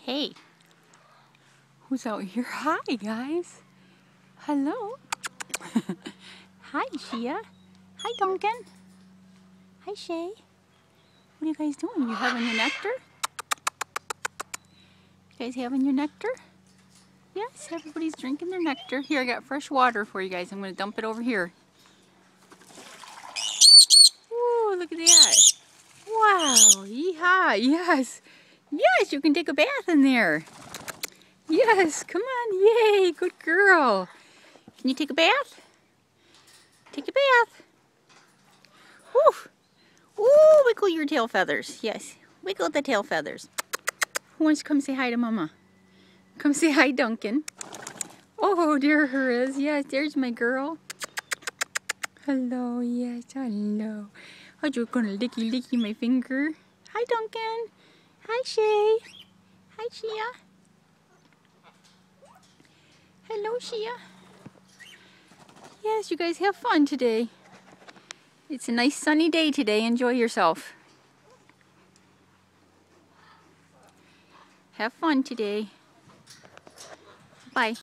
Hey, who's out here? Hi, guys. Hello. Hi, Shea. Hi, Duncan. Hi, Shay. What are you guys doing? You having your nectar? You guys having your nectar? Yes, everybody's drinking their nectar. Here, I got fresh water for you guys. I'm going to dump it over here. Ooh, look at that. Wow, yeehaw, yes. Yes, you can take a bath in there. Yes, come on, yay, good girl. Can you take a bath? Take a bath. Woo! Ooh, wiggle your tail feathers. Yes, wiggle the tail feathers. Who wants to come say hi to Mama? Come say hi, Duncan. Oh, there her is. Yes, there's my girl. Hello, yes, hello. I'm just gonna licky my finger. Hi, Duncan. Hi, Shay. Hi, Shea. Hello, Shea. Yes, you guys have fun today. It's a nice sunny day today. Enjoy yourself. Have fun today. Bye.